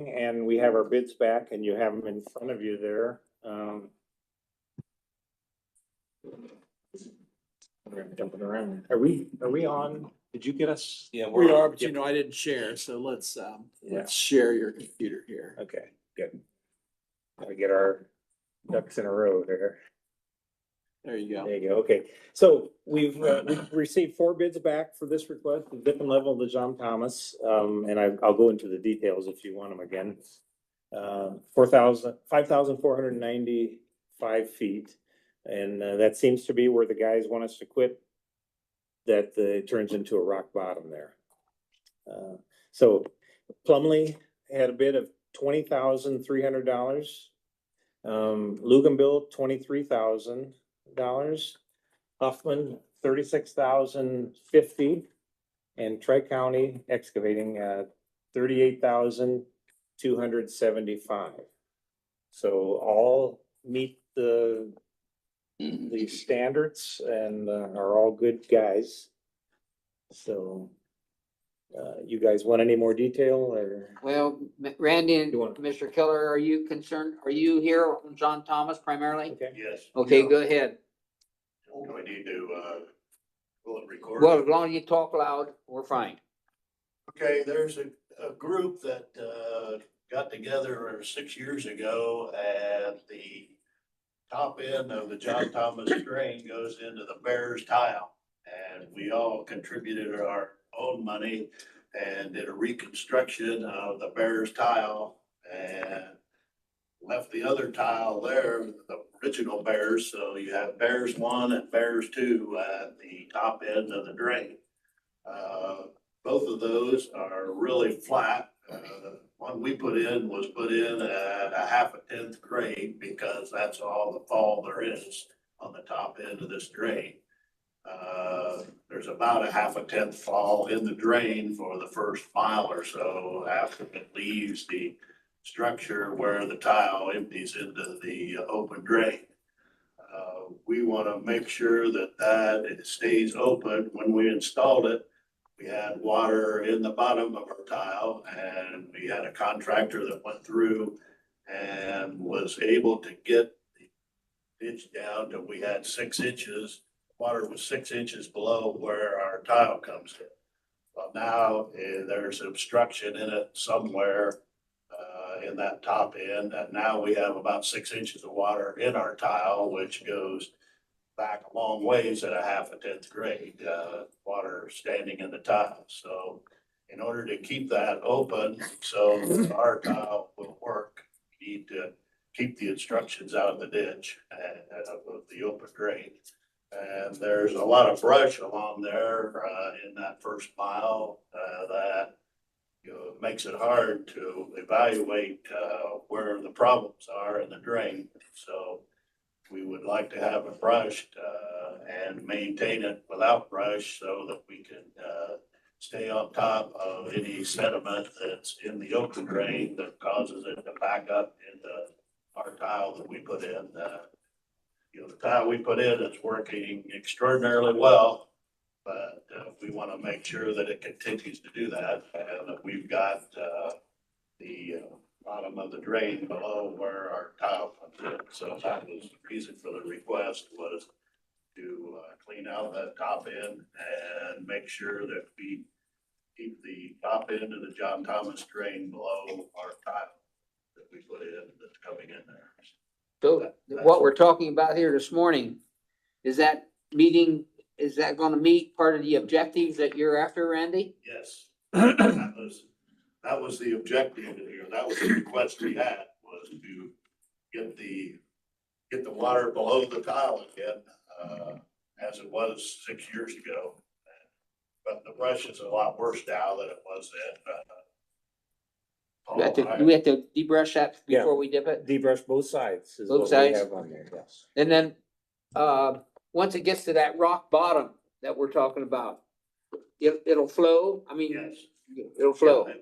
and we have our bids back and you have them in front of you there. We're jumping around. Are we on? Did you get us? Yeah, We are, but Yep. you know, I didn't share, so let's Yeah. share your computer here. Okay, good. Gotta get our ducks in a row there. There you go. There you go. Okay, so we've received 4 bids back for this request, the dip and level of the John Thomas. And I'll go into the details if you want them again. 5,495 feet. And that seems to be where the guys want us to quit. That it turns into a rock bottom there. So Plumley had a bid of $20,300. Luganville, $23,000. Huffman, $36,050, and Tri-County Excavating at $38,275. So all meet the standards and are all good guys. So you guys want any more detail or? Well, Randy and You want- Commissioner Keller, are you concerned? Are you here on John Thomas primarily? Okay. Yes. Okay, go ahead. Do I need to, will it record? Well, as long as you talk loud, we're fine. Okay, there's a group that, got together 6 years ago, and the top end of the John Thomas drain goes into the Bears tile. And we all contributed our own money and did a reconstruction of the Bears tile and left the other tile there, the original Bears. So you have Bears 1 and Bears 2 at the top end of the drain. Both of those are really flat. The one we put in was put in at a 1/2 grade because that's all the fall there is on the top end of this drain. There's about a 1/2 fall in the drain for the first mile or so after it leaves the structure where the tile empties into the open drain. We want to make sure that it stays open. When we installed it, we had water in the bottom of our tile, and we had a contractor that went through and was able to get the ditch down till we had 6 inches. Water was 6 inches below where our tile comes in. Well, now there's obstruction in it somewhere in that top end, and now we have about 6 inches of water in our tile, which goes back a long ways at a 1/2 grade, water standing in the tile. So in order to keep that open, so our tile will work, we need to keep the obstructions out of the ditch and of the open drain. And there's a lot of brush along there in that first mile that makes it hard to evaluate where the problems are in the drain. So we would like to have it brushed and maintain it without brush so that we can stay on top of any sediment that's in the open drain that causes it to back up into our tile that we put in. The tile we put in is working extraordinarily well, but we want to make sure that it continues to do that and that we've got the bottom of the drain below where our tile comes in. So that was the reason for the request, was to clean out that top end and make sure that we keep the top end of the John Thomas drain below our tile that we put in that's coming in there. So what we're talking about here this morning, is that gonna meet part of the objectives that you're after, Randy? Yes, that was the objective here. That was the request we had, was to get the water below the tile again, as it was 6 years ago. But the brush is a lot worse now than it was then. We have to debrush that Yeah. before we dip it? Debrush both sides is Both what we sides? have on there, yes. And then, once it gets to that rock bottom that we're talking about, it'll flow? I mean, Yes. it'll flow. Yeah,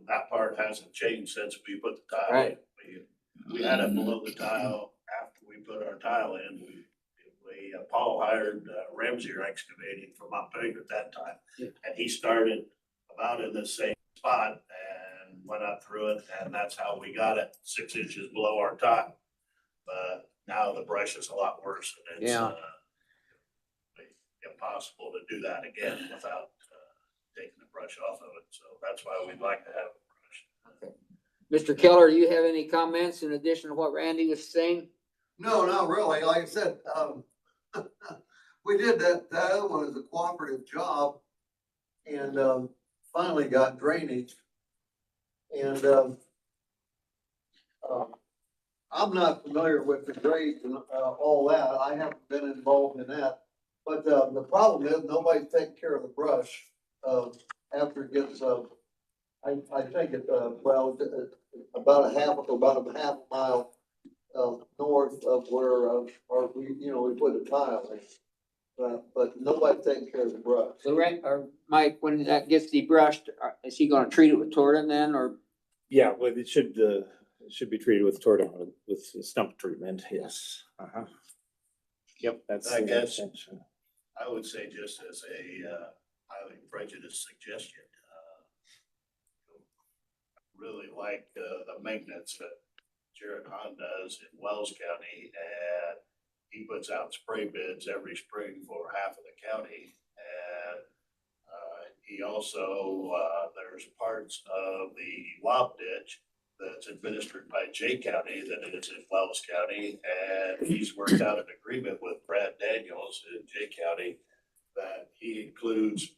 that part hasn't changed since we put the tile in. Right. We had it below the tile after we put our tile in. Paul hired Ramsey Excavating from Montpelier at that time. Yeah. And he started about in the same spot, and went up through it, and that's how we got it 6 inches below our top. But now the brush is a lot worse, and it's, Yeah. impossible to do that again without, taking the brush off of it, so that's why we'd like to have a brush. Mr. Keller, do you have any comments in addition to what Randy was saying? No, not really. Like I said, we did that other one as a cooperative job and, finally got drainage. And, I'm not familiar with the grades and, all that. I haven't been involved in that. But, the problem is nobody's taking care of the brush, after it gets, I think it, well, about a half a mile north of where, we put a tile in. But nobody's taking care of the brush. So, Mike, when that gets debrushed, is he gonna treat it with Torton then, or? Yeah, well, it should be treated with Tordon, with stump treatment, yes. Uh-huh. Yep, that's. I guess. I would say just as a highly prejudiced suggestion, really like the maintenance that Jared Hahn does in Wells County, and he puts out spray bids every spring for half of the county. And he also, there's parts of the lob ditch that's administered by Jay County that is in Wells County, and he's worked out an agreement with Brad Daniels in Jay County that he includes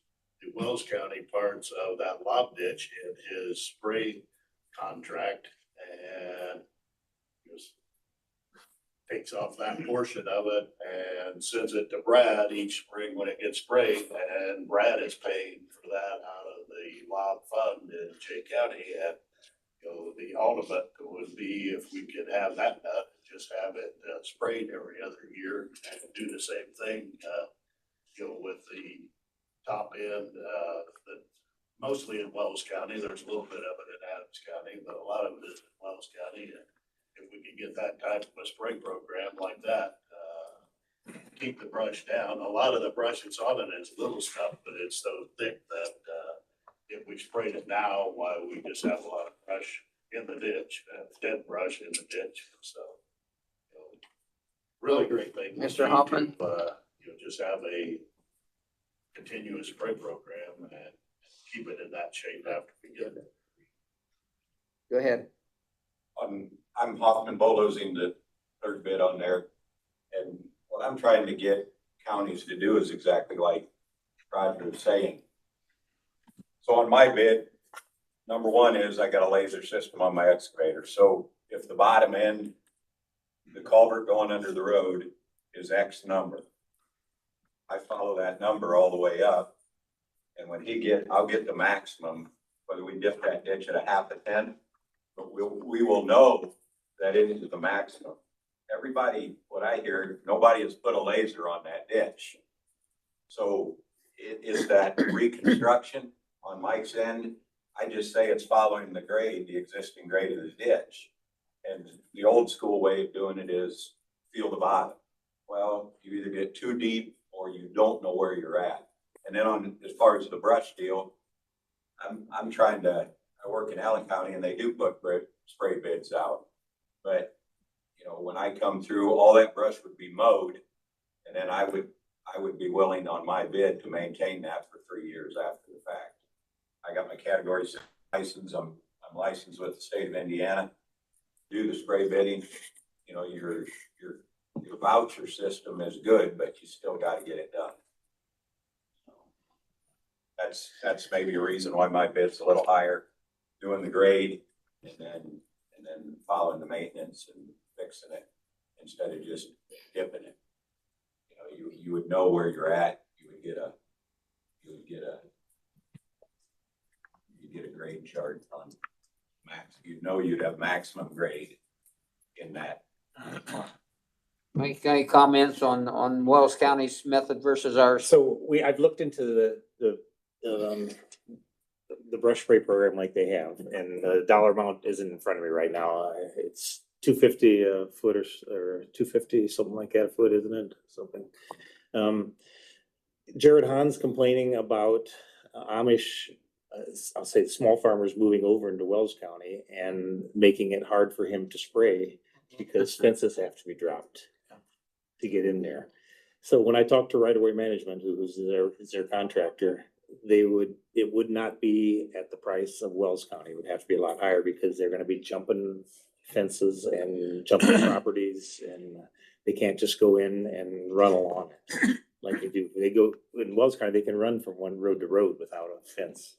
the Wells County parts of that lob ditch in his spray contract, and just takes off that portion of it and sends it to Brad each spring when it gets sprayed, and Brad is paying for that out of the lob fund in Jay County. And the ultimate would be if we could have that done, just have it sprayed every other year and do the same thing, with the top end, mostly in Wells County. There's a little bit of it in Adams County, but a lot of it is in Wells County. And if we could get that type of a spray program like that, keep the brush down. A lot of the brush that's on it is little stuff, but it's so thick that, if we sprayed it now, why we just have a lot of brush in the ditch, dead brush in the ditch, so. Really great thing. Mr. Hoffman? Just have a continuous spray program and keep it in that shape after we get it. Go ahead. I'm Hoffman bulldozing the third bid on there. And what I'm trying to get counties to do is exactly like Roger was saying. So on my bid, number one is I got a laser system on my excavator. So if the bottom end, the culvert going under the road is X number, I follow that number all the way up. And when I'll get the maximum, whether we dip that ditch at a half a 10, but we will know that it is the maximum. Everybody, what I hear, nobody has put a laser on that ditch. So it is that reconstruction on Mike's end. I just say it's following the grade, the existing grade of the ditch. And the old school way of doing it is feel the bottom. Well, you either get too deep or you don't know where you're at. And then as far as the brush deal, I work in Allen County and they do put spray bids out. But, when I come through, all that brush would be mowed. And then I would be willing on my bid to maintain that for 3 years after the fact. I got my category license. I'm licensed with the state of Indiana. Do the spray bidding. Your voucher system is good, but you still got to get it done. That's maybe a reason why my bid's a little higher. Doing the grade and then following the maintenance and fixing it instead of just dipping it. You would know where you're at. You would get a grade chart on max. You'd have maximum grade in that. Mike, any comments on Wells County's method versus ours? So I've looked into the brush spray program like they have, and the dollar amount isn't in front of me right now. It's $250 a foot or $250, something like that a foot, isn't it? Something. Jared Hahn's complaining about Amish I'll say small farmers moving over into Wells County and making it hard for him to spray because fences have to be dropped to get in there. So when I talked to Right of Way Management, who's their contractor, it would not be at the price of Wells County. It would have to be a lot higher because they're gonna be jumping fences and jumping properties, and they can't just go in and run along it like they do. They go, in Wells County, they can run from one road to road without a fence,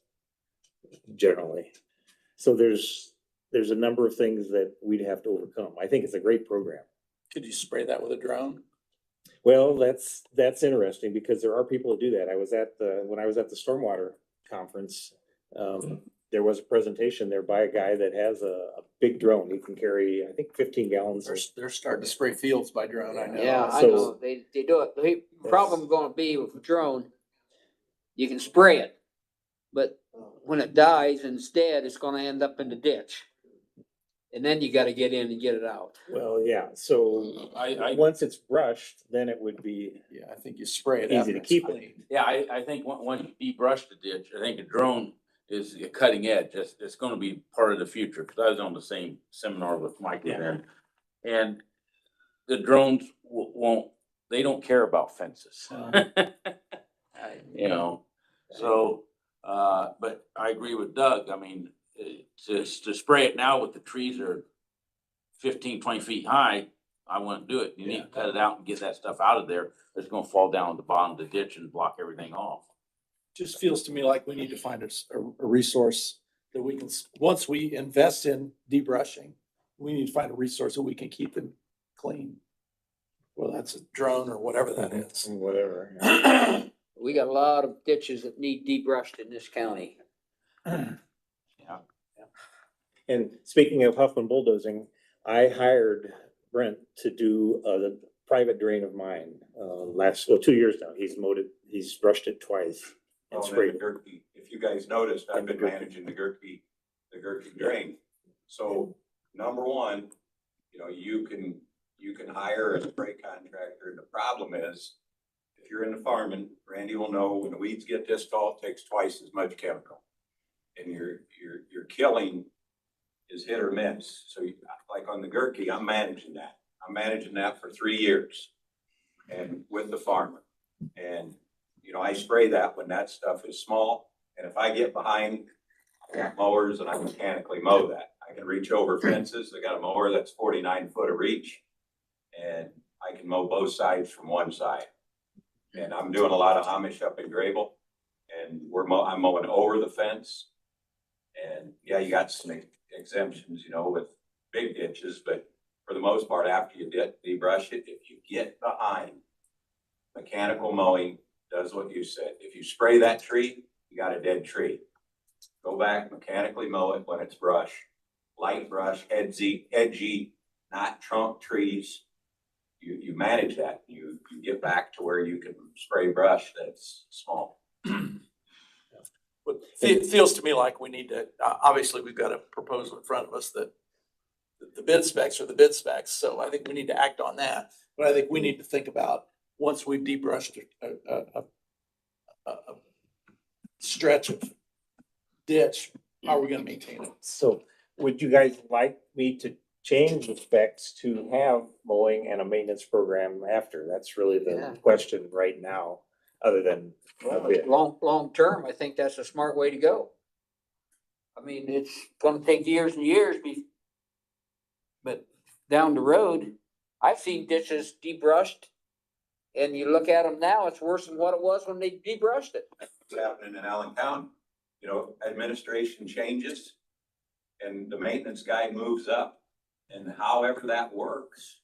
generally. So there's a number of things that we'd have to overcome. I think it's a great program. Could you spray that with a drone? Well, that's interesting because there are people who do that. When I was at the stormwater conference, there was a presentation there by a guy that has a big drone. He can carry, I think, 15 gallons. They're starting to spray fields by drone, I know. Yeah, I So- know, they do it. The problem gonna be with the drone, you can spray it, but when it dies instead, it's gonna end up in the ditch. And then you gotta get in and get it out. Well, yeah, so once it's brushed, then it would be, Yeah, I think you spray it Easy after to it's keep it. clean. Yeah, I think once you debrush the ditch, I think a drone is a cutting edge. It's gonna be part of the future, cause I was on the same seminar with Mike then. And the drones they don't care about fences. You know, so, but I agree with Doug. I mean, to spray it now with the trees are 15, 20 feet high, I wouldn't do it. You need to cut it out and get that stuff out of there. It's gonna fall down at the bottom of the ditch and block everything off. Just feels to me like we need to find a resource that we can, once we invest in debrushing, we need to find a resource that we can keep them clean. Well, that's a drone or whatever that is. whatever. We got a lot of ditches that need debrushed in this county. And speaking of Huffman bulldozing, I hired Brent to do the private drain of mine, 2 years now. He's mowed it, he's brushed it twice and Oh, and sprayed the it. Gerke, if you guys noticed, I've And the been Gerke. managing the Gerke drain. So number one, you can hire a spray contractor. The problem is, if you're into farming, Randy will know when the weeds get this tall, it takes twice as much chemical. And your killing is hit or miss. So like on the Gerke, I'm managing that. I'm managing that for 3 years and with the farmer. And, I spray that when that stuff is small. And if I get behind, I got mowers and I mechanically mow that. I can reach over fences. I got a mower that's 49 foot of reach. And I can mow both sides from one side. And I'm doing a lot of Amish up in Grable. And I'm mowing over the fence. And yeah, you got some exemptions, with big ditches, but for the most part, after you debrush it, if you get behind, mechanical mowing does what you said. If you spray that tree, you got a dead tree. Go back, mechanically mow it when it's brush, light brush, edgy, not trunk trees. You manage that. You get back to where you can spray brush that's small. But it feels to me like we need to, obviously, we've got a proposal in front of us that the bid specs are the bid specs, so I think we need to act on that. But I think we need to think about, once we've debrushed a stretch of ditch, how are we gonna maintain it? So would you guys like me to change the specs to have mowing and a maintenance program after? That's really Yeah. the question right now, other than a bid. Long term, I think that's a smart way to go. I mean, it's gonna take years and years but down the road, I've seen ditches debrushed. And you look at them now, it's worse than what it was when they debrushed it. What's happening in Allen County? Administration changes and the maintenance guy moves up. And however that works,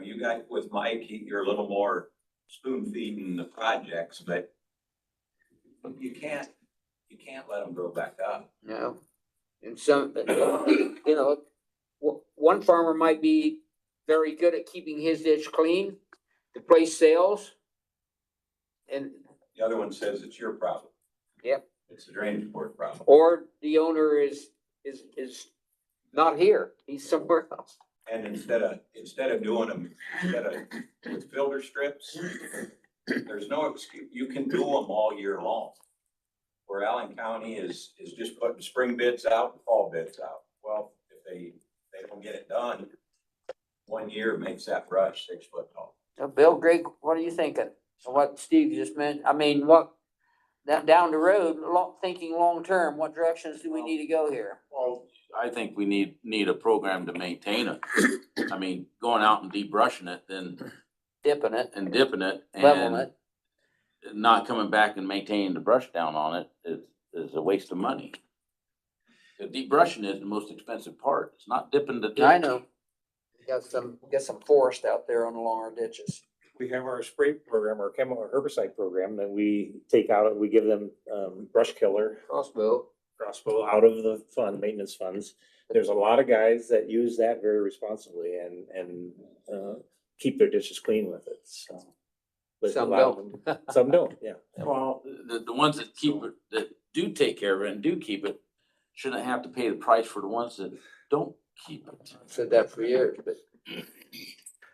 you guys with Mike, you're a little more spoon feeding the projects, but you can't let them grow back up. No. And some, one farmer might be very good at keeping his ditch clean to place sales. And, The other one says it's your problem. Yep. It's the drainage board problem. or the owner is not here, he's somewhere else. And instead of doing them, with filter strips, there's no excuse. You can do them all year long. where Allen County is just putting spring bids out and fall bids out. Well, if they don't get it done, 1 year makes that brush 6 foot tall. Bill, Greg, what are you thinking? So what Steve just meant, I mean, what, down the road, thinking long-term, what directions do we need to go here? Well, I think we need a program to maintain it. I mean, going out and debrushing it, then, Dipping it, and dipping it leveling and it. not coming back and maintaining the brush down on it is a waste of money. The debrushing is the most expensive part. It's not dipping the ditch. I know. Got some forest out there on along our ditches. We have our spray program, our chemical herbicide program that we take out, we give them, brush killer Crossbow. crossbow out of the maintenance funds. There's a lot of guys that use that very responsibly and keep their ditches clean with it, so. But Some a lot of them- Some don't, yeah. Well, the ones that keep it, that do take care of it and do keep it, shouldn't have to pay the price for the ones that don't keep it. Said that for years, but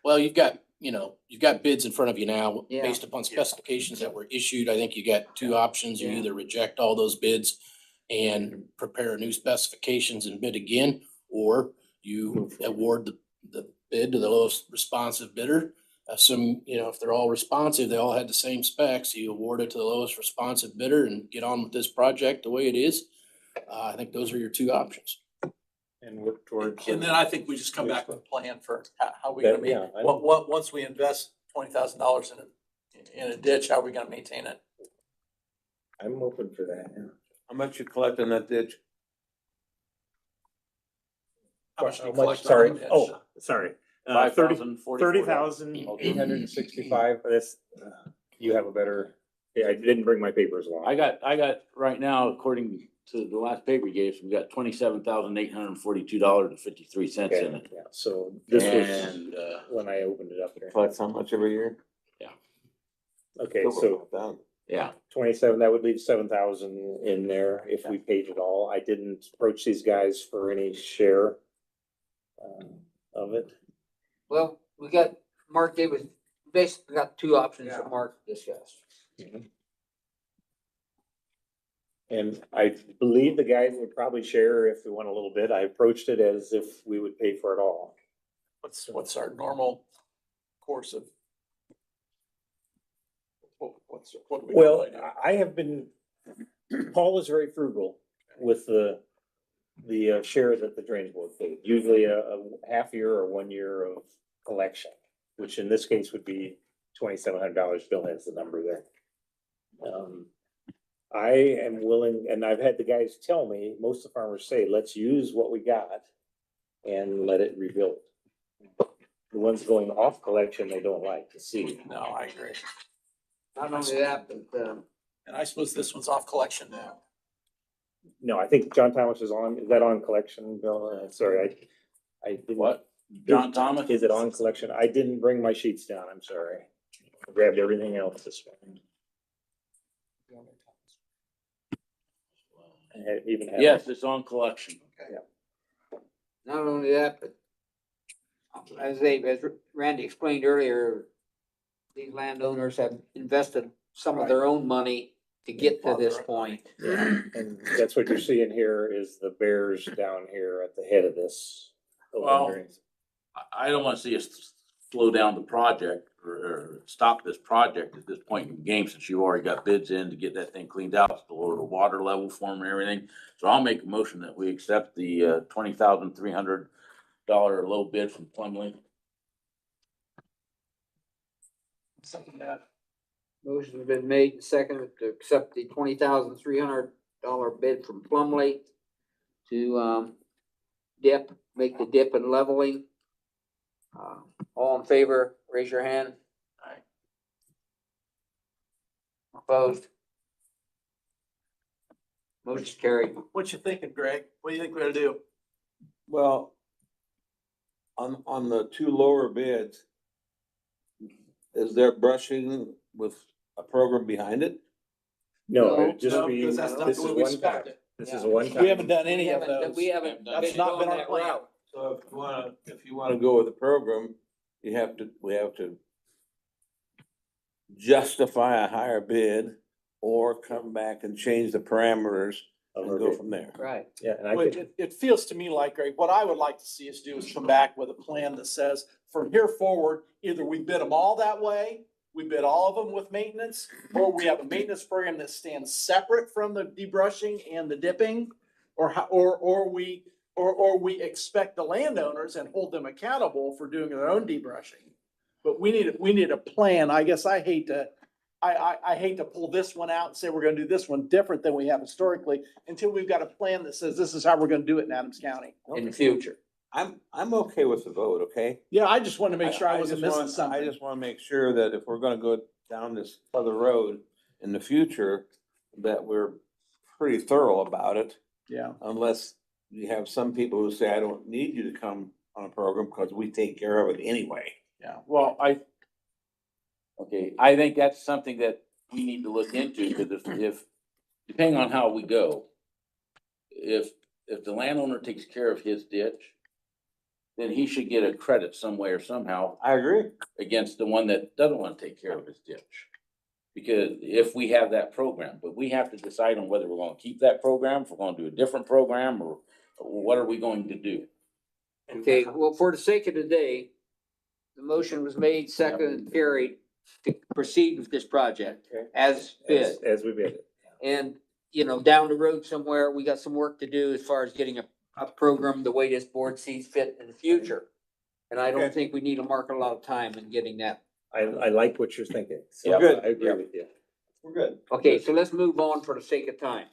Well, you've got bids in front of you now, Yeah. based upon specifications that were issued. I think you got two options. You either reject all those bids and prepare new specifications and bid again, or you award the bid to the lowest responsive bidder. Assume, if they're all responsive, they all had the same specs, you award it to the lowest responsive bidder and get on with this project the way it is. I think those are your two options. And work towards. And then I think we just come back with a plan for how we gonna That- make, yeah, I- once we invest $20,000 in a ditch, how are we gonna maintain it? I'm open for that, yeah. How much you collect on that ditch? How much do you How much? collect on Sorry, a ditch? oh, sorry. 5,044. 30,865, this, you have a better, yeah, I didn't bring my papers along. I got right now, according to the last paper you gave us, we got $27,842.53 in Okay, it. yeah, so this was And, when I opened it up there. Collect how much every year? Okay, so yeah, 27, that would leave 7,000 in there if we paid it all. I didn't approach these guys for any share of it. well, Mark Davis, basically got two options that Mark discussed. And I believe the guys would probably share if we want a little bit. I approached it as if we would pay for it all. What's our normal course of? What do we? Well, normally do? I have been, Paul is very frugal with the share that the drainage board paid. Usually a half year or 1 year of collection, which in this case would be $2,700. Bill has the number there. I am willing, and I've had the guys tell me, most of the farmers say, let's use what we got and let it rebuild. The ones going off collection, they don't like to see. No, I agree. Not only that, but, And I suppose this one's off collection now. No, I think John Thomas is that on collection, Bill? Sorry, I didn't. what? John Thomas? Is it on collection? I didn't bring my sheets down, I'm sorry. I grabbed everything else this morning. I even have. Yes, it's on collection. not only that, but as Randy explained earlier, these landowners have invested some of their own money to get to this point. Yeah, and that's what you're seeing here is the bears down here at the head of this. Well, I don't wanna see us slow down the project or stop this project at this point in the game, since you already got bids in to get that thing cleaned out, to lower the water level for them and everything. So I'll make a motion that we accept the $20,300 low bid from Plumley. Something that, Motion's been made and seconded to accept the $20,300 bid from Plumley to, make the dip and leveling. All in favor, raise your hand. Aye. Opposed? Motion's carried. what you thinking, Greg? What do you think we ought to do? Well, on the two lower bids, is there brushing with a program behind it? No, No, it'd just No, be, because that's not this the is way we one time. spent it. This is a one time. We haven't done any of those. We haven't. That's been not been going our that plan. route. So if you wanna go with the program, we have to justify a higher bid or come back and change the parameters Of and our go bid. from there. Right. Yeah, and I But could, it feels to me like, Greg, what I would like to see us do is come back with a plan that says, from here forward, either we bid them all that way, we bid all of them with maintenance, or we have a maintenance program that stands separate from the debrushing and the dipping, or we expect the landowners and hold them accountable for doing their own debrushing. But we need a plan. I guess I hate to pull this one out and say we're gonna do this one different than we have historically until we've got a plan that says this is how we're gonna do it in Adams County. In the future. I'm okay with the vote, okay? Yeah, I just wanted to make sure I wasn't just missing wanna- something. I just wanna make sure that if we're gonna go down this other road in the future, that we're pretty thorough about it, Yeah. unless you have some people who say, I don't need you to come on a program because we take care of it anyway. Yeah, well, Okay, I think that's something that we need to look into, because if, depending on how we go, if the landowner takes care of his ditch, then he should get a credit some way or somehow I agree. against the one that doesn't want to take care of his ditch. Because if we have that program, but we have to decide on whether we're gonna keep that program, if we're gonna do a different program, or what are we going to do? Okay, well, for the sake of today, the motion was made, seconded, and carried to proceed with this project Okay. as bid. as we bid it. And, you know, down the road somewhere, we got some work to do as far as getting a program the way this board sees fit in the future. And I don't Okay. think we need to mark a lot of time in getting that. I like what you're thinking. So Yeah, good. I agree with you. We're good. Okay, so let's move on for the sake of time.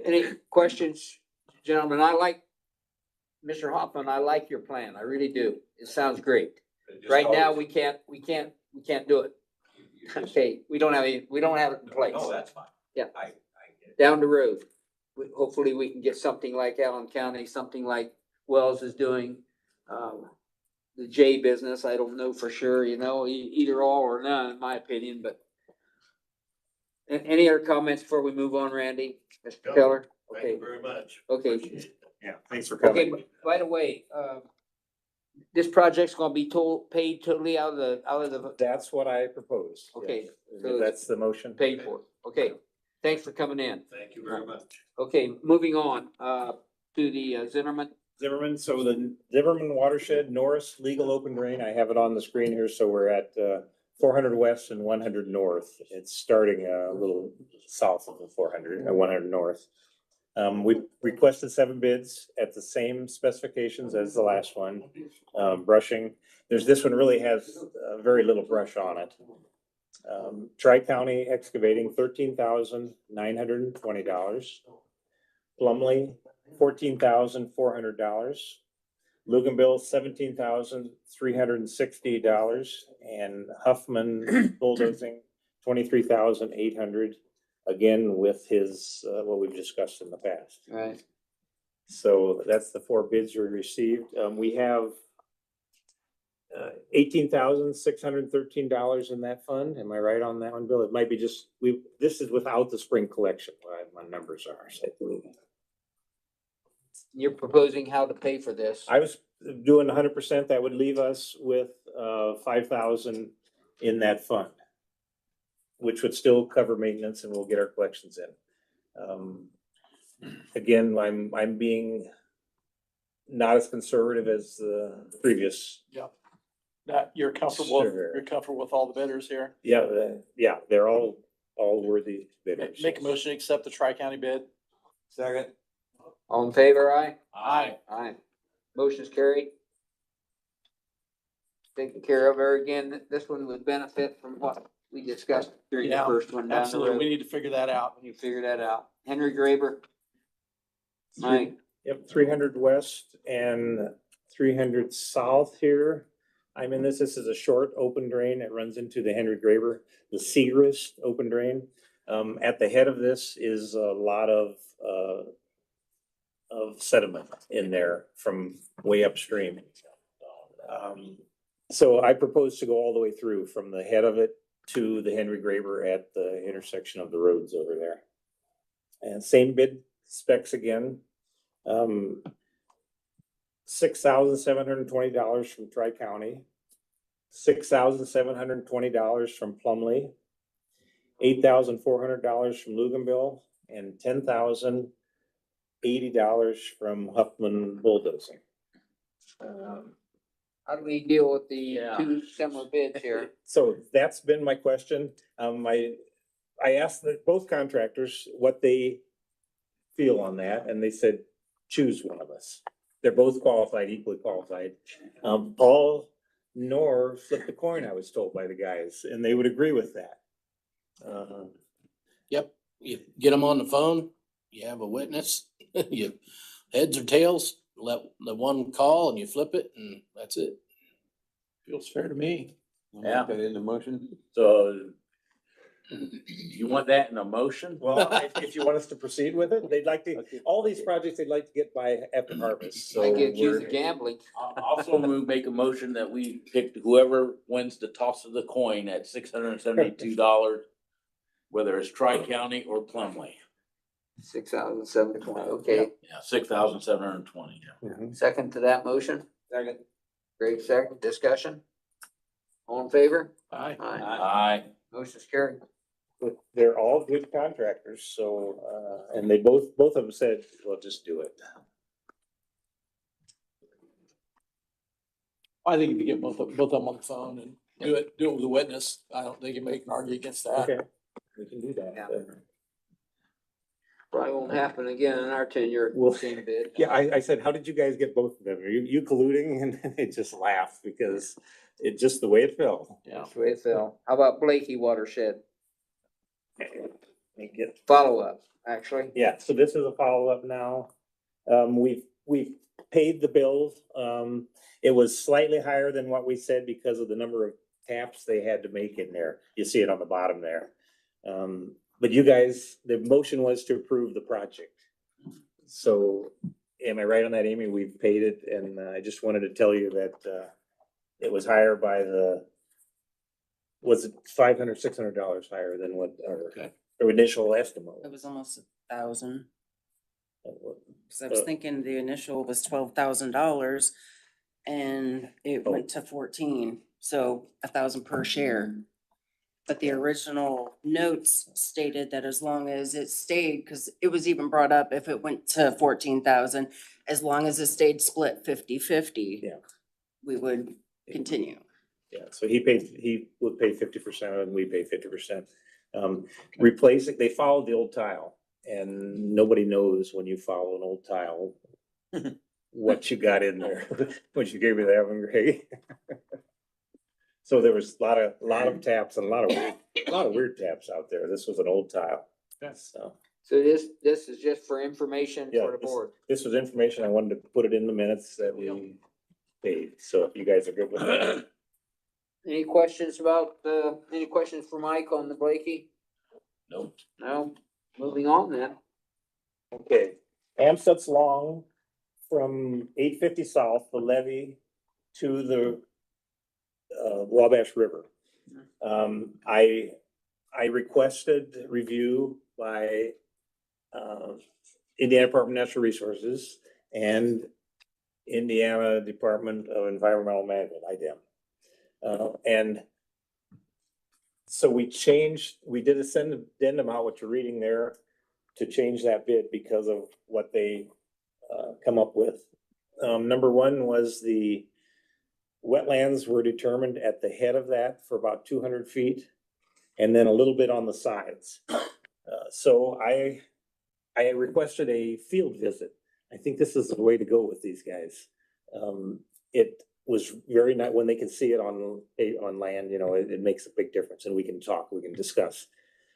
Any questions, gentlemen? I like, Mr. Hoffman, I like your plan. I really do. It sounds great. Right now, we can't do it. Okay, we don't have it in place. No, that's fine. Yeah. I get it. Down the road, hopefully we can get something like Allen County, something like Wells is doing. The J business, I don't know for sure, you know, either all or none, in my opinion, but. Any other comments before we move on, Randy? Mr. No. Keller? Thank you Okay, very much. okay. Yeah, thanks for Okay, coming. by the way, this project's gonna be paid totally out of the, That's what I propose. Okay, Yes. so That's the motion. paid for. Okay, thanks for coming in. Thank you very much. Okay, moving on, to the Zimmerman. Zimmerman, so the Zimmerman watershed, Norris legal open drain, I have it on the screen here, so we're at 400 west and 100 north. It's starting a little south of the 400 and 100 north. We requested 7 bids at the same specifications as the last one. Brushing, this one really has very little brush on it. Tri-County Excavating, $13,920. Plumley, $14,400. Luganville, $17,360, and Huffman Bulldozing, $23,800. Again, with his, what we've discussed in the past. Right. So that's the 4 bids we received. We have $18,613 in that fund. Am I right on that one, Bill? It might be just, this is without the spring collection, what my numbers are, so I believe. You're proposing how to pay for this. I was doing 100%, that would leave us with 5,000 in that fund, which would still cover maintenance, and we'll get our collections in. Again, I'm being not as conservative as the previous. that you're comfortable, Sure. you're comfortable with all the bidders here. Yeah, they're all worthy bidders. Make a motion to accept the Tri-County bid. Second. All in favor, aye? Aye. Aye. Motion's carried. Taken care of there again. This one would benefit from what we discussed during the Yeah, first one down the Absolutely, we road. need to figure that out. You figure that out. Henry Graber. Mike, Yep, 300 west and 300 south here. I'm in this is a short open drain that runs into the Henry Graber, the Segrist open drain. At the head of this is a lot of sediment in there from way upstream. So I propose to go all the way through from the head of it to the Henry Graber at the intersection of the roads over there. And same bid specs again. $6,720 from Tri-County, $6,720 from Plumley, $8,400 from Luganville, and $10,080 from Huffman Bulldozing. How do we deal with the Yeah. two similar bids here? So that's been my question. I asked both contractors what they feel on that, and they said, choose one of us. They're both qualified, equally qualified. Paul nor flipped the coin, I was told by the guys, and they would agree with that. Yep, you get them on the phone, you have a witness, you heads or tails, let the one call and you flip it and that's it. Feels fair to me. I'll Yeah. make that into motion. So you want that in a motion? Well, if you want us to proceed with it, they'd like to, all these projects they'd like to get by after harvest, so. I get accused we're- of gambling. Also, we make a motion that we pick whoever wins the toss of the coin at $672, whether it's Tri-County or Plumway. 6,720, okay. Yeah, 6,720, yeah. Mhm. Second to that motion? Second. Greg, second, discussion? All in favor? Aye. Aye. Aye. Motion's carried. But they're all good contractors, so, and they both of them said, well, just do it. I think if you get both of them on the phone and do it with a witness, I don't think anybody can argue against that. Okay, we can do that. Yeah. Probably won't happen again in our tenure, Well, same bid. Yeah, I said, how did you guys get both of them? Are you colluding? And they just laughed because it just the way it fell. Yeah. That's the way it fell. How about Blakey Watershed? They get- Follow-up, actually. Yeah, so this is a follow-up now. We've paid the bill. It was slightly higher than what we said because of the number of taps they had to make in there. You see it on the bottom there. But you guys, the motion was to approve the project. So am I right on that, Amy? We've paid it, and I just wanted to tell you that it was higher by was it $500, $600 higher than what Okay. our initial estimate It was was? almost 1,000, Uh, cause I was thinking the initial was $12,000 and it went to 14, so 1,000 per share. But the original notes stated that as long as it stayed, cause it was even brought up if it went to 14,000, as long as it stayed split 50-50. Yeah. We would continue. Yeah, so he would pay 50% and we pay 50%. Replace it, they followed the old tile, and nobody knows when you follow an old tile what you got in there, when you gave me that one, Greg. So there was a lot of taps and a lot of weird taps out there. This was an old tile. So So this is just for information Yeah, for the board. this was information I wanted to put it in the minutes that we paid. So if you guys are good with that. Any questions any questions for Mike on the Blakey? Nope. No? Moving on then. Okay, Amstutz Long from 850 south, the levee to the Wabash River. I requested review by Indiana Department of Natural Resources and Indiana Department of Environmental Management, IDEM. And so we did a send addendum out, what you're reading there, to change that bid because of what they come up with. Number one was the wetlands were determined at the head of that for about 200 feet, and then a little bit on the sides. So I requested a field visit. I think this is the way to go with these guys. It was very nice when they can see it on land, you know, it makes a big difference, and we can talk, we can discuss.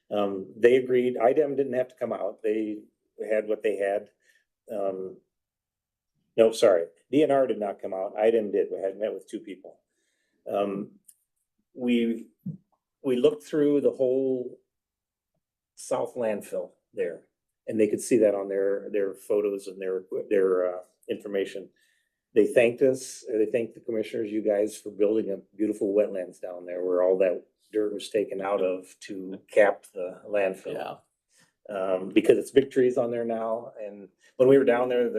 They agreed, IDEM didn't have to come out, they had what they had. No, sorry, DNR did not come out, IDEM did, we had met with two people. We looked through the whole south landfill there, and they could see that on their photos and their information. They thanked us, they thanked the commissioners, you guys, for building a beautiful wetlands down there where all that dirt was taken out of to cap the landfill. Yeah. Because it's big trees on there now, and when we were down there,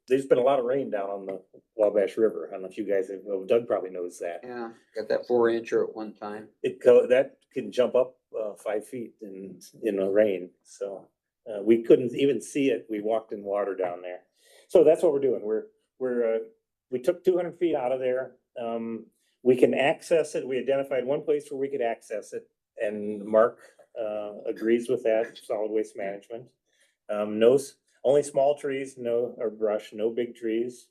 there's been a lot of rain down on the Wabash River. I don't know if you guys, Doug probably knows that. Yeah, got that 4-incher at one time. That can jump up 5 feet in the rain, so. We couldn't even see it. We walked in water down there. So that's what we're doing. We took 200 feet out of there. We can access it. We identified one place where we could access it. And Mark, agrees with that, solid waste management. Only small trees, or brush, no big trees.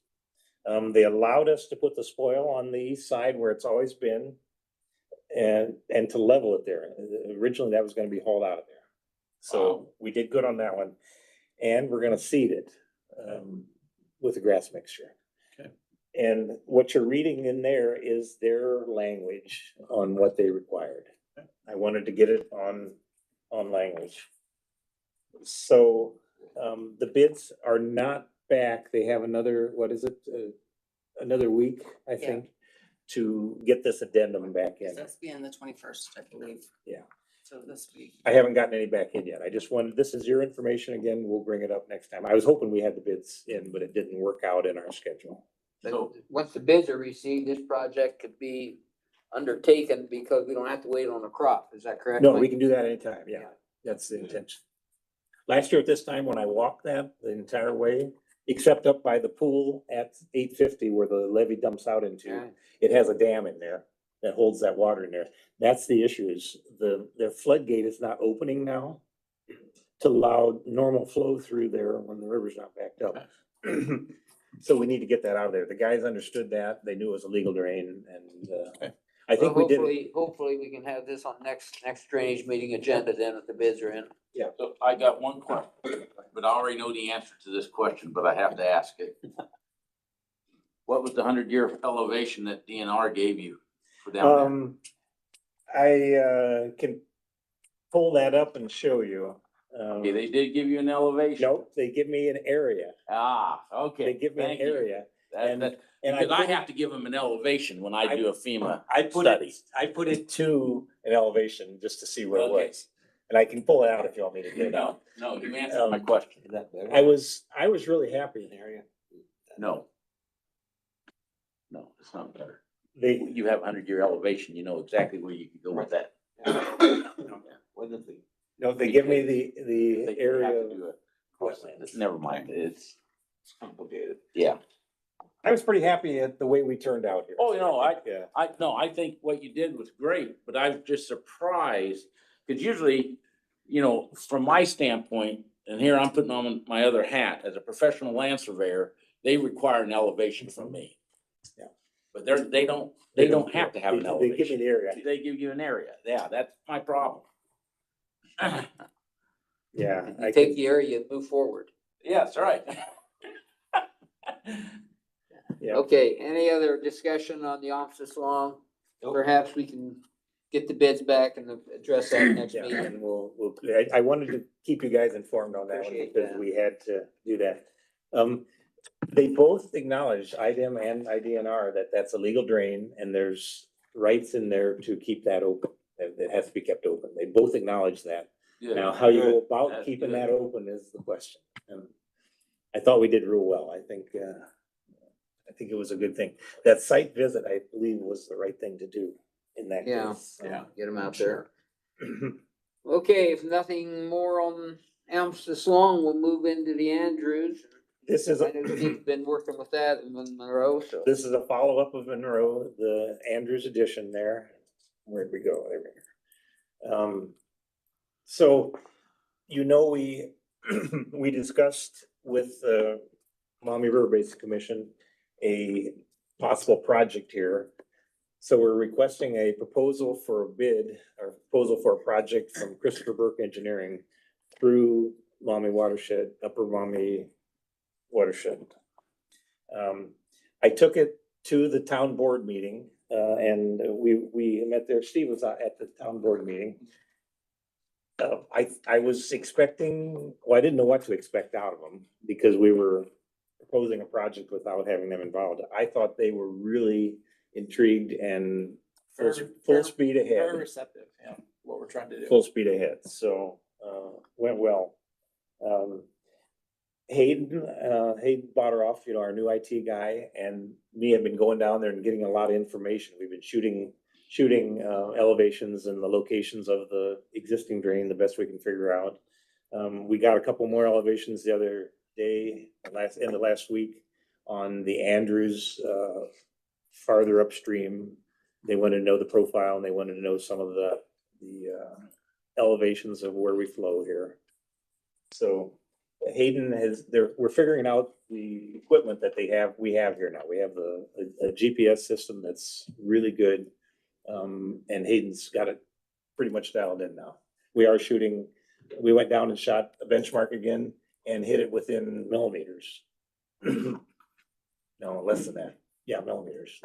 They allowed us to put the spoil on the east side where it's always been. And to level it there. Originally, that was gonna be hauled out of there. So we did good on that one. And we're gonna seed it, with a grass mixture. Okay. And what you're reading in there is their language on what they required. I wanted to get it on language. So, the bids are not back. They have another, what is it? Another week, I think, to get this addendum back in. That's being the 21st, I believe. Yeah. So this week. I haven't gotten any back in yet. I just wanted, this is your information again. We'll bring it up next time. I was hoping we had the bids in, but it didn't work out in our schedule. But once the bids are received, this project could be undertaken because we don't have to wait on a crop. Is that correct? No, Mike? we can do that anytime. Yeah, that's the intention. Last year at this time, when I walked that the entire way, except up by the pool at 850 where the levee dumps out into, Yeah. it has a dam in there that holds that water in there. That's the issue is the floodgate is not opening now to allow normal flow through there when the river's not backed up. So we need to get that out of there. The guys understood that. They knew it was a legal drain and, I think we Well, did it. hopefully we can have this on next drainage meeting agenda then if the bids are in. So I got one question, but I already know the answer to this question, but I have to ask it. What was the 100-year elevation that DNR gave you for down I can pull that up and show you. there? Okay, they did give you an elevation? Nope, they give me an area. Ah, okay. They give me an thank you. area. And Because I put it- have to give them an elevation when I do a FEMA I put study. it, I put it to an elevation just to see what it Okay. was. And I can pull it out if you want me to get it out. No, you answered my question. I was really happy. No. No, it's not better. They, You have a 100-year elevation, you know exactly where you can go with that. no, they give me the They have area. to do it. Wetlands. Never mind, it's, Complicated. yeah. I was pretty happy at the way we turned out here. Oh, you know, Yeah. I think what you did was great, but I was just surprised, because usually, you know, from my standpoint, and here I'm putting on my other hat, as a professional land surveyor, they require an elevation from me. Yeah. But they don't have to have an They give me elevation. the area. They give you an area, yeah, that's my problem. Yeah. I You take can- the area and move forward. Yeah, that's right. Yeah. Okay, any other discussion on the office long? Perhaps we can get the bids back and address that next Yeah, meeting. and I wanted to keep you guys informed on that one Appreciate because that. we had to do that. They both acknowledged, IDEM and IDNR, that that's a legal drain and there's rights in there to keep that open. It has to be kept open. They both acknowledge that. Now, how you go about That's keeping good. that open is the question. And I thought we did real well. I think it was a good thing. That site visit, I believe, was the right thing to do in that Yeah, case. yeah, get them out there. Okay, if nothing more on Amstis Long, we'll move into the Andrews. This is, I know Steve's been working with that in Monroe, so. this is a follow-up of Monroe, the Andrews edition there. Where'd we go? There we go. So, you know, we discussed with the Maumee River Basin Commission a possible project here. So we're requesting a proposal for a bid or proposal for a project from Christopher Burke Engineering through Maumee Watershed, Upper Maumee Watershed. I took it to the town board meeting, and we met there. Steve was at the town board meeting. I was expecting, well, I didn't know what to expect out of them because we were proposing a project without having them involved. I thought they were really intrigued and full speed Very ahead, receptive, yeah, what we're trying to do. full speed ahead. So, went well. Hayden Botteroff, our new IT guy, and me have been going down there and getting a lot of information. We've been shooting shooting elevations and the locations of the existing drain the best we can figure out. We got a couple more elevations the other day, end of last week on the Andrews, farther upstream. They wanted to know the profile and they wanted to know some of the elevations of where we flow here. So Hayden we're figuring out the equipment that we have here now. We have a GPS system that's really good. And Hayden's got it pretty much dialed in now. We went down and shot a benchmark again and hit it within millimeters. No, less than that. Yeah, millimeters.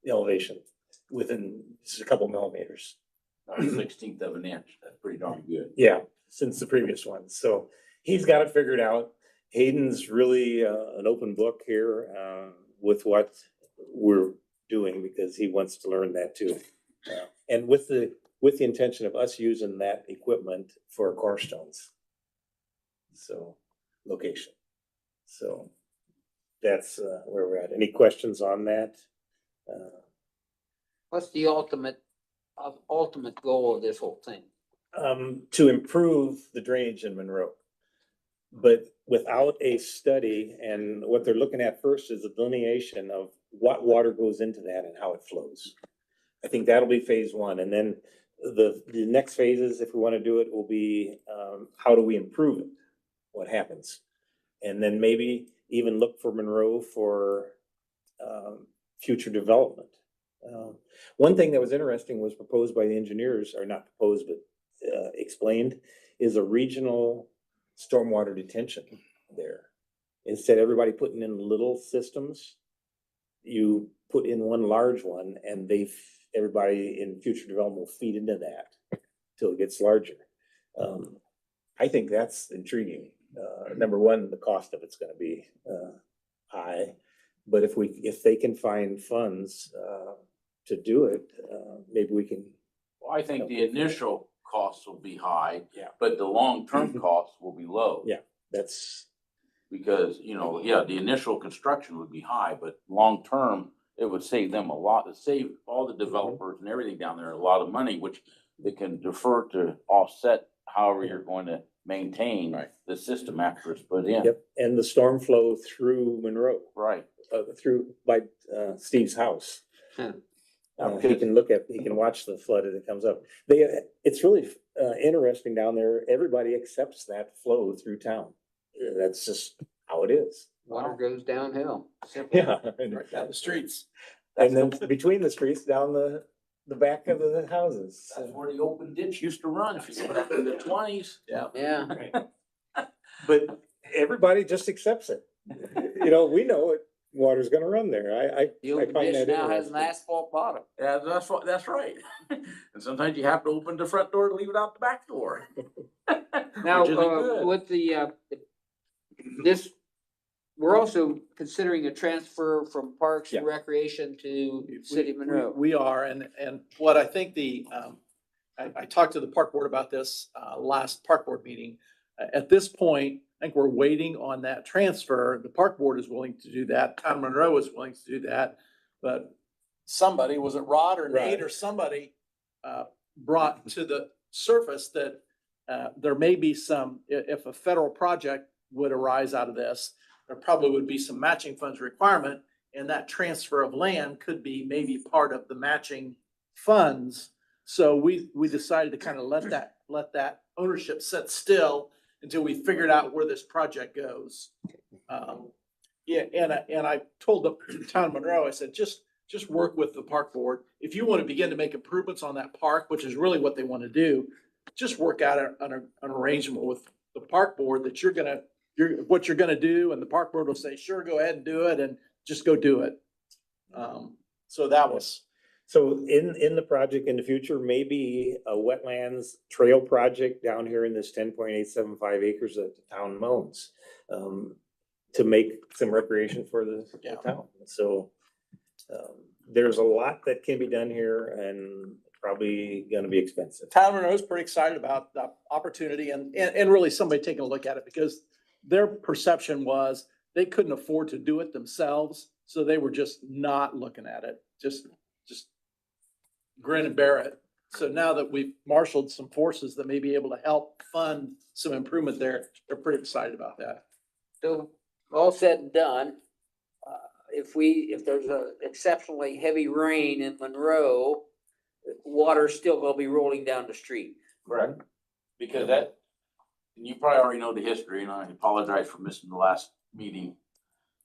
The elevation within just a couple millimeters. 1/16 of an inch, that's pretty darn good. Yeah, since the previous one. So he's got it figured out. Hayden's really an open book here with what we're doing because he wants to learn that too. And with the intention of us using that equipment for cornerstones. So location. So that's where we're at. Any questions on that? What's the ultimate goal of this whole thing? To improve the drainage in Monroe. But without a study, and what they're looking at first is a delineation of what water goes into that and how it flows. I think that'll be phase one. And then the next phases, if we want to do it, will be how do we improve it? What happens? And then maybe even look for Monroe for future development. One thing that was interesting was proposed by the engineers, or not proposed, but explained, is a regional stormwater detention there. Instead of everybody putting in little systems, you put in one large one and everybody in future development will feed into that till it gets larger. I think that's intriguing. Number one, the cost of it's gonna be high, but if they can find funds to do it, maybe we can. Well, I think the initial costs will be high. Yeah. But the long-term costs will be low. Yeah. That's, Because, the initial construction would be high, but long-term, it would save them a lot, it save all the developers and everything down there a lot of money, which they can defer to offset however you're going to maintain the system after it's put in. yep, and the storm flow through Monroe, Right. through by Steve's house. He can watch the flood as it comes up. It's really interesting down there. Everybody accepts that flow through town. That's just how it is. Water goes downhill. Simple. Yeah. Right down the streets. And then between the streets, down the back of the houses. That's where the open ditch used to run if you went up in the 20s. Yeah. Yeah. But everybody just accepts it. We know it, water's gonna run there. The I open find ditch that now has an interesting. asphalt bottom. Yeah, that's right. And sometimes you have to open the front door to leave it out the back door. Now, Which isn't good. with we're also considering a transfer from Parks and Yeah. Recreation to City of Monroe. We are, and what I think I talked to the park board about this, last park board meeting. At this point, I think we're waiting on that transfer. The park board is willing to do that. Town of Monroe is willing to do that. But somebody, was it Rod or Nate or somebody, brought to the surface that there may be if a federal project would arise out of this, there probably would be some matching funds requirement, and that transfer of land could be maybe part of the matching funds. So we decided to kind of let that ownership sit still until we figured out where this project goes. And I told the town of Monroe, I said, just work with the park board. If you want to begin to make improvements on that park, which is really what they want to do, just work out an arrangement with the park board that what you're gonna do, and the park board will say, sure, go ahead and do it, and just go do it. So that was. So in the project in the future, maybe a wetlands trail project down here in this 10.875 acres that the town owns, to make some recreation for the town. So there's a lot that can be done here and probably gonna be expensive. Town of Monroe is pretty excited about the opportunity and really somebody taking a look at it, because their perception was they couldn't afford to do it themselves. So they were just not looking at it, just grin and bear it. So now that we've marshaled some forces that may be able to help fund some improvement there, they're pretty excited about that. So, all said and done, if there's a exceptionally heavy rain in Monroe, water's still gonna be rolling down the street. Correct. Because that, and you probably already know the history, and I apologize for missing the last meeting.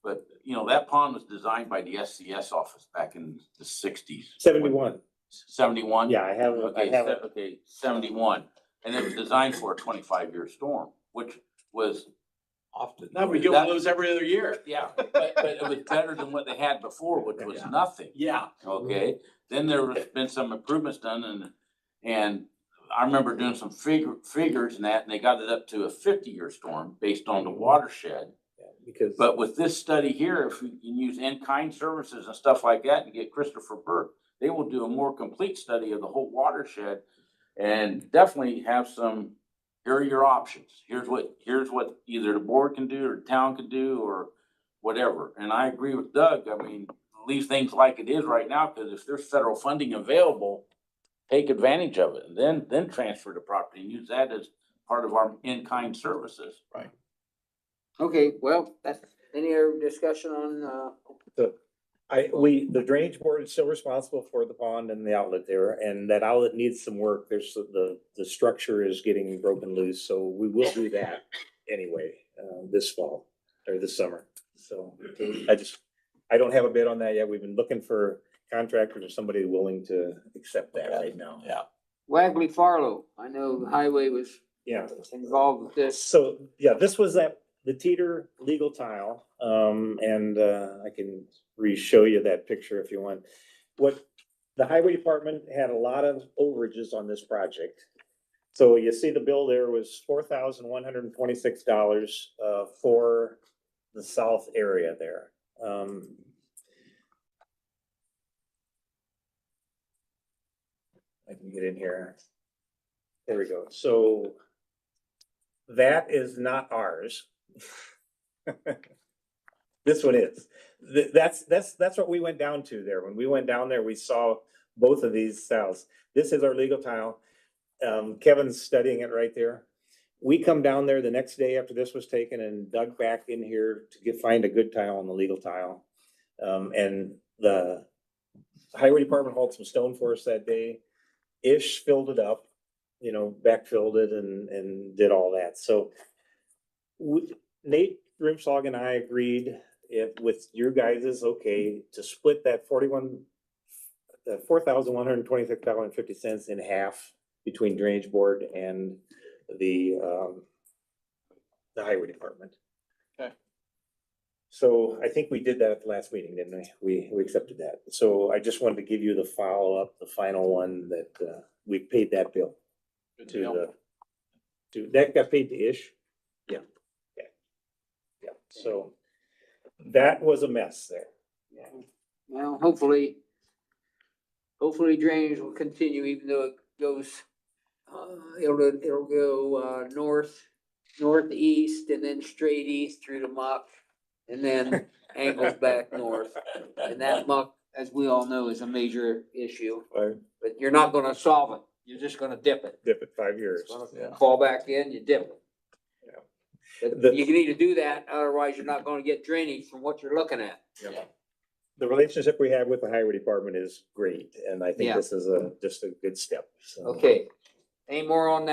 But, you know, that pond was designed by the SCS office back in the 60s. 71. 71? Yeah, I have it. Okay, 71. And it was designed for a 25-year storm, which was often. Now we get one of those every other year. Yeah, but it was better than what they had before, which was nothing. Yeah. Okay, then there has been some improvements done and I remember doing some figures and that, and they got it up to a 50-year storm based on the watershed. Because But with this study here, if we can use in-kind services and stuff like that and get Christopher Burke, they will do a more complete study of the whole watershed and definitely have some, here are your options. Here's what either the board can do or the town can do or whatever. And I agree with Doug. I mean, leave things like it is right now, because if there's federal funding available, take advantage of it and then transfer the property and use that as part of our in-kind services. Okay, well, that's, any other discussion on, the drainage board is still responsible for the pond and the outlet there, and that outlet needs some work. There's the structure is getting broken loose, so we will do that anyway, this fall or this summer. So I don't have a bid on that yet. We've been looking for contractors or somebody willing to accept that right now. Yeah. Wagley Farlow? I know the highway was Yeah. involved with this. So, yeah, this was the Teeter legal tile, and I can re-show you that picture if you want. What the highway department had a lot of overages on this project. So you see the bill there was $4,126 for the south area there. I can get in here. There we go. So that is not ours. This one is. That's what we went down to there. When we went down there, we saw both of these tiles. This is our legal tile. Kevin's studying it right there. We come down there the next day after this was taken and dug back in here to find a good tile on the legal tile. And the highway department hauled some stone for us that day. Ish filled it up, backfilled it and did all that. So Nate Grimshaw and I agreed with your guys is okay to split that $4,126.50 in half between drainage board and the highway department. Okay. So I think we did that at the last meeting, didn't we? We accepted that. So I just wanted to give you the follow-up, the final one that we paid that bill Good to deal. that got paid to Ish. Yeah. So that was a mess there. Well, hopefully drainage will continue, even though it goes, it'll go, northeast and then straight east through the muck and then angles back north. And that muck, as we all know, is a major issue, Right. but you're not gonna solve it. You're just gonna dip it. Dip it 5 years. Yeah. Fall back in, you dip it. Yeah. But you need to do that, otherwise you're not gonna get drainage from what you're looking at. The relationship we have with the highway department is great, and I think Yeah. this is just a good step. So. Okay, any more on,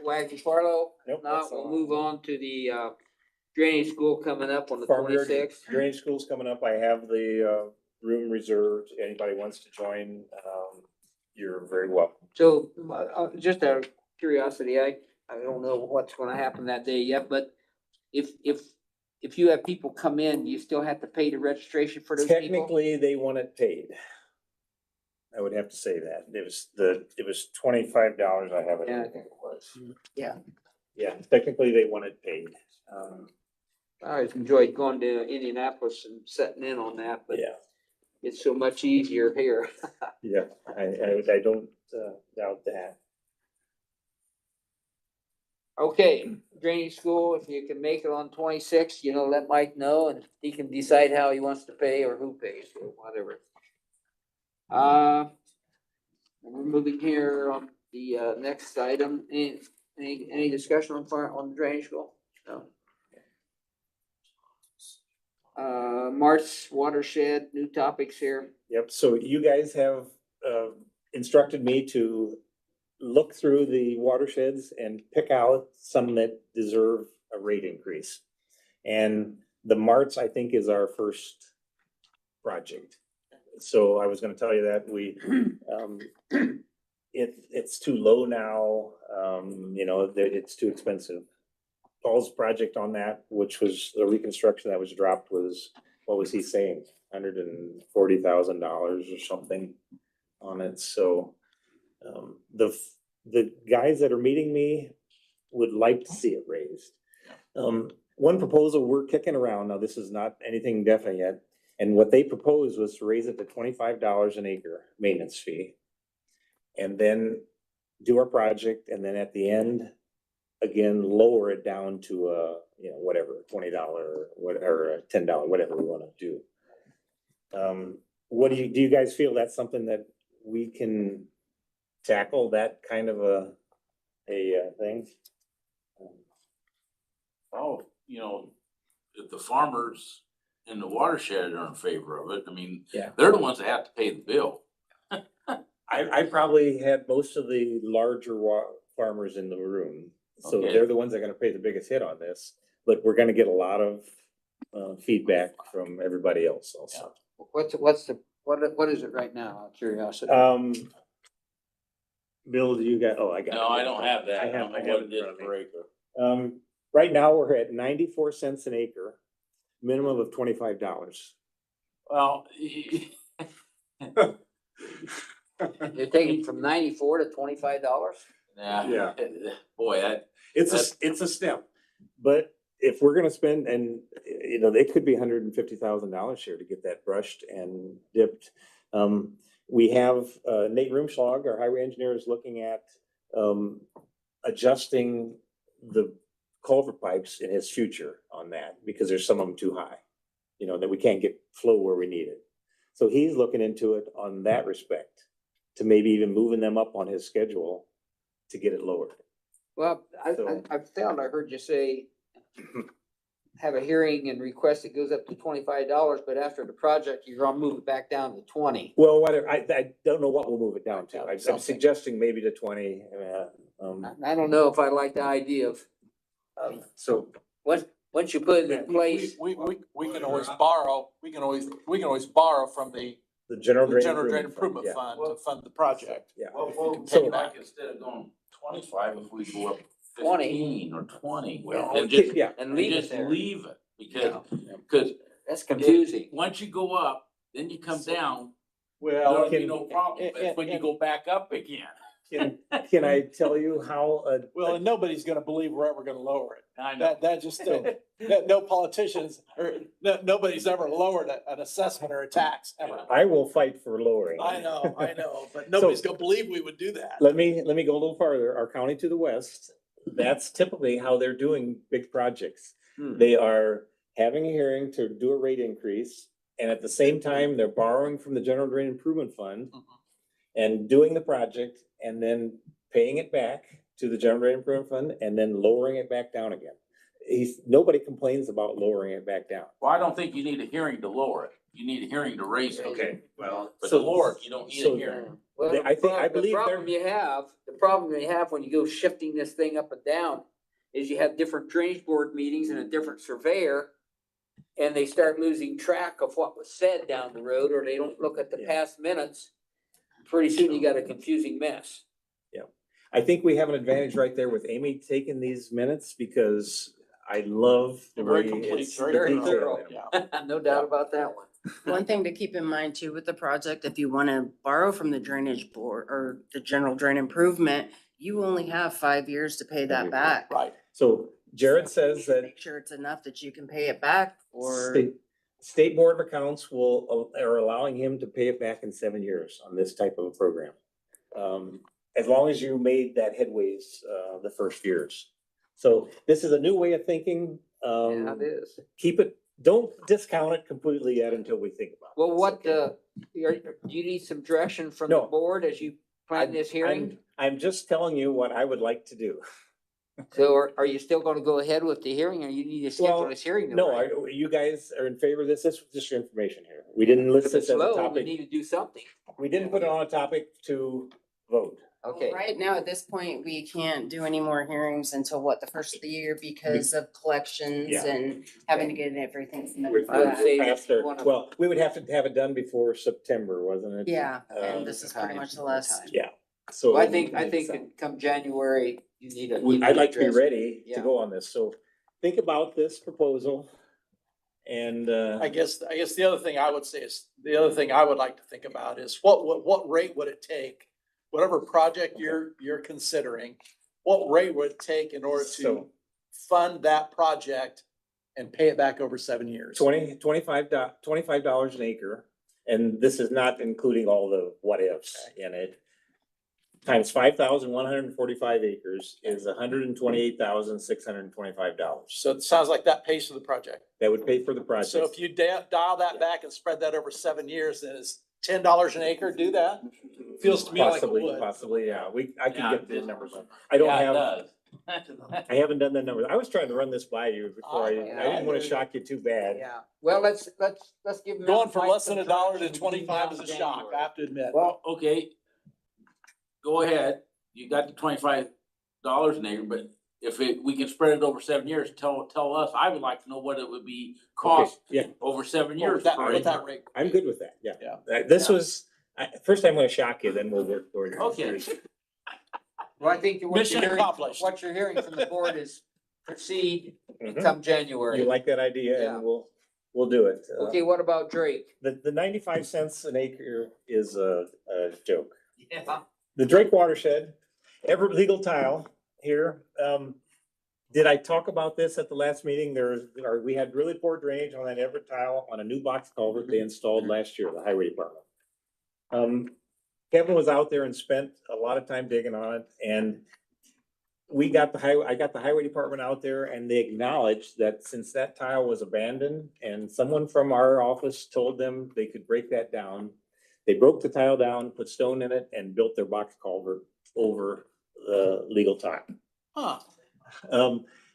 Wagon Farlow? Nope, No, that's we'll all. move on to the, drainage school coming up on the Farmyard 26th. Drainage school's coming up. I have the room reserved. Anybody wants to join, you're very welcome. So, just out of curiosity, I don't know what's gonna happen that day yet, but if you have people come in, you still have to pay the registration for those people? Technically, they want it paid. I would have to say that. It was $25. I have it. Yeah. I think it was. Yeah. Yeah, technically they want it paid. I always enjoyed going to Indianapolis and setting in on that, but Yeah, it's so much easier here. yeah, I don't doubt that. Okay, drainage school, if you can make it on 26th, let Mike know and he can decide how he wants to pay or who pays or whatever. We're moving here on the, next item. Any discussion on the drainage goal? No. March watershed, new topics here. Yep, so you guys have instructed me to look through the watersheds and pick out some that deserve a rate increase. And the Marts, I think, is our first project. So I was gonna tell you that it's too low now, that it's too expensive. Paul's project on that, which was the reconstruction that was dropped, was, what was he saying? $140,000 or something on it, so. The guys that are meeting me would like to see it raised. One proposal we're kicking around, now this is not anything definite yet, and what they proposed was to raise it to $25 an acre maintenance fee. And then do our project, and then at the end, again, lower it down to whatever, $20 or $10, whatever we wanna do. Do you guys feel that's something that we can tackle, that kind of a thing? Oh, if the farmers in the watershed are in favor of it, I mean, Yeah. they're the ones that have to pay the bill. I probably had most of the larger farmers in the room, so Okay. they're the ones that are gonna pay the biggest hit on this. But we're gonna get a lot of feedback from everybody else also. What is it right now? Out of curiosity. Bill, do you got, I got it. No, I don't have that. I I have don't know it what in it is front of me. per acre. Right now, we're at 94 cents an acre, minimum of $25. Well, You're taking from 94 to $25? yeah, boy, It's a step, but if we're gonna spend, and it could be $150,000 here to get that brushed and dipped. We have Nate Rumschlag, our highway engineer, is looking at adjusting the culvert pipes in his future on that, because there's some of them too high, that we can't get flow where we need it. So he's looking into it on that respect, to maybe even moving them up on his schedule to get it lowered. Well, I heard you say, have a hearing and request it goes up to $25, but after the project, you're gonna move it back down to 20. Well, whatever, I don't know what we'll move it down to. I'm Something. suggesting maybe to 20. I don't know if I like the idea of, So, once you put it in place. We can always borrow, we can always borrow from the the general drain general drain improvement improvement fund, fund to fund the project. yeah. so like instead of going 25, if we go up 20. 15 or 20, Well, and just, yeah, And leave it just there. leave it, because That's confusing. once you go up, then you come down, Well, there'll be can- no problem, but when you go back up again. Can I tell you how, well, and nobody's gonna believe we're ever gonna lower it. I know. That just, no politicians, or nobody's ever lowered an assessment or a tax, ever. I will fight for lowering. I know, but nobody's gonna believe we would do that. Let me go a little farther. Our county to the west, that's typically how they're doing big projects. They are having a hearing to do a rate increase, and at the same time, they're borrowing from the general drain improvement fund and doing the project, and then paying it back to the general drain improvement fund, and then lowering it back down again. Nobody complains about lowering it back down. Well, I don't think you need a hearing to lower it, you need a hearing to raise it. Well. But to lower it, you don't need a so- hearing. Well, I believe the problem you have when you go shifting this thing up and down is you have different drainage board meetings and a different surveyor. And they start losing track of what was said down the road, or they don't look at the Yeah. past minutes. Pretty soon you got a confusing mess. I think we have an advantage right there with Amy taking these minutes, because I love the Very way complete, it's very detailed. thorough. Yeah. No doubt about that one. One thing to keep in mind too with the project, if you wanna borrow from the drainage board or the general drain improvement, you only have 5 years to pay that back. Right. So Jared says that Make sure it's enough that you can pay it back or. State Board of Accounts are allowing him to pay it back in 7 years on this type of a program. As long as you made that headways, the first years. So this is a new way of thinking. Yeah, it is. Don't discount it completely yet until we think about it. Well, do you need some direction from the No. board as you plan this hearing? I'm just telling you what I would like to do. So are you still gonna go ahead with the hearing or you need to schedule Well, this hearing? No, tonight? you guys are in favor of this? This was just your information here. We didn't list If this it's as a low, we topic. need to do something. We didn't put it on a topic to vote. Okay. Right now, at this point, we can't do any more hearings until what, the first of the year because of collections Yeah. and having to get everything We're submitted for I would that. say past our- one of- Well, we would have to have it done before September, wasn't it? Yeah, Uh, and this is pretty much the last. Yeah, so. Well, I think that come January, you need to. I'd like to be ready to Yeah. go on this, so think about this proposal. And, I guess the other thing I would say is, the other thing I would like to think about is what rate would it take? Whatever project you're considering, what rate would it take in order to So- fund that project and pay it back over 7 years? $25 an acre, and this is not including all the what ifs in it. Times 5,145 acres is $128,625. So it sounds like that pays for the project. That would pay for the project. So if you dial that back and spread that over 7 years, then it's $10 an acre, do that? Feels to me like it would. Possibly, yeah, I can Yeah, get the numbers. I don't Yeah, it have, does. I haven't done that number. I was trying to run this by you before I didn't wanna shock you too bad. Yeah, well, let's give them. Going from less than $1 to 25 is a shock, I have to admit. Well, okay. Go ahead, you got the $25 an acre, but if we can spread it over 7 years, tell us, I would like to know what it would be cost Yeah, over 7 With years. that, per with acre. that rate. I'm good with that, yeah. Yeah. This was, first I'm gonna shock you, then we'll work toward it. Okay. Well, I think what Mission you're hearing, accomplished. what you're hearing from the board is proceed Mhm. come You January. like that idea, Yeah. and we'll do it. Okay, what about Drake? The 95 cents an acre is a joke. Yeah. The Drake watershed, Everett Legal Tile here. Did I talk about this at the last meeting? We had really poor drainage on that Everett tile on a new box culvert they installed last year, the highway department. Kevin was out there and spent a lot of time digging on it, and I got the highway department out there, and they acknowledged that since that tile was abandoned and someone from our office told them they could break that down, they broke the tile down, put stone in it, and built their box culvert over the legal tile. Huh.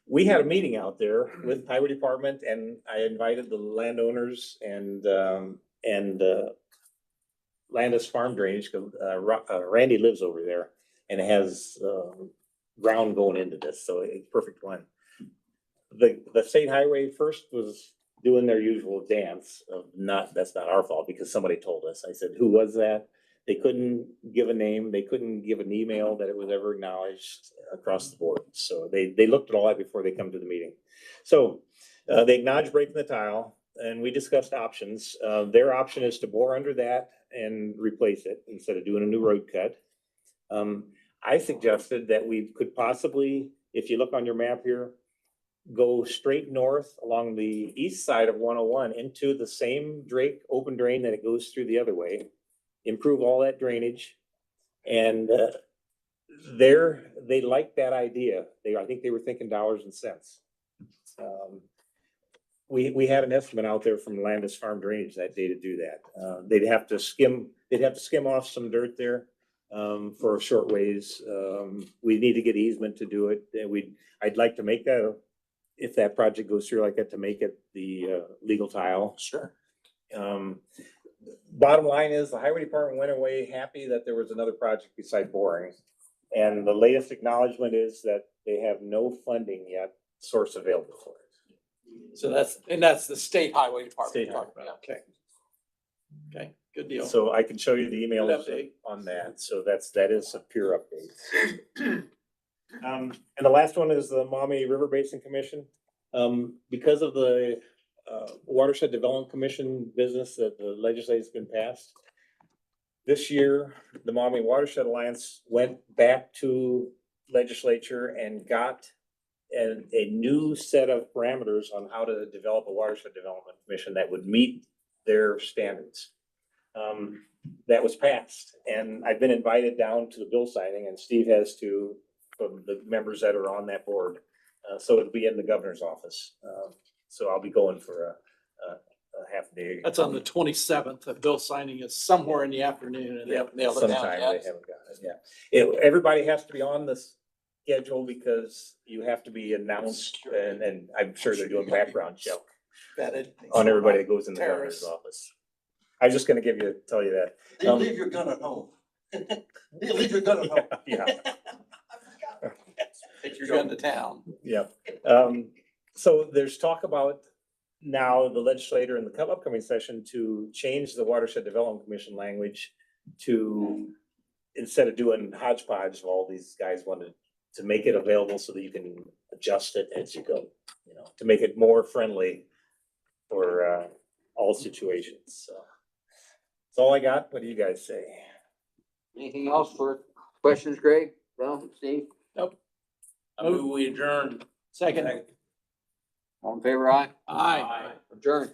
We had a meeting out there with highway department, and I invited the landowners and Landis Farm Drainage, cause Randy lives over there and has ground going into this, so it's a perfect one. The state highway first was doing their usual dance of that's not our fault because somebody told us. I said, who was that? They couldn't give a name, they couldn't give an email that it was ever acknowledged across the board. So they looked at all that before they come to the meeting. So they acknowledged breaking the tile, and we discussed options. Their option is to bore under that and replace it instead of doing a new road cut. I suggested that we could possibly, if you look on your map here, go straight north along the east side of 101 into the same Drake open drain that it goes through the other way, improve all that drainage. And they liked that idea. I think they were thinking dollars and cents. We had an estimate out there from Landis Farm Drainage that day to do that. They'd have to skim off some dirt there for a short ways. We need to get easement to do it. And I'd like to make that, if that project goes through like that, to make it the legal tile. Sure. Bottom line is the highway department went away happy that there was another project beside boring. And the latest acknowledgement is that they have no funding yet source available for it. So that's the state highway department State you're talking about. Okay. Okay, good deal. So I can show you the emails Good update. on that. So that is a pure update. And the last one is the Maumee River Basin Commission. Because of the Watershed Development Commission business that the legislature's been passed, this year, the Maumee Watershed Alliance went back to legislature and got a new set of parameters on how to develop a watershed development commission that would meet their standards. That was passed, and I've been invited down to the bill signing, and Steve has to, from the members that are on that board. So it'll be in the governor's office. So I'll be going for a half day. That's on the 27th. The bill signing is somewhere in the afternoon and they haven't nailed it down Sometime they yet. haven't got it, yeah. Everybody has to be on the schedule because you have to be announced and I'm sure they're doing background check Vetted. on everybody that goes in the governor's Terrorists. office. I was just gonna tell you that. Leave your gun at home. Leave your gun at home. Yeah, Take your gun to town. yeah. So there's talk about now the legislator in the upcoming session to change the Watershed Development Commission language to, instead of doing hodgepodge of all these guys wanted to make it available so that you can adjust it as you go, you know, to make it more friendly for all situations, so. That's all I got. What do you guys say? Anything else for questions, Greg? Well, Steve, I move we adjourn. Second. all in favor, aye? Aye. Adjourn.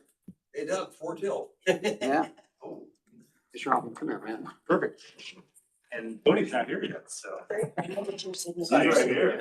Hey Doug, Fort Hill. Yeah. Oh. Just Robin, come here, man. Perfect. And Tony's not here yet, so. Right. Right here.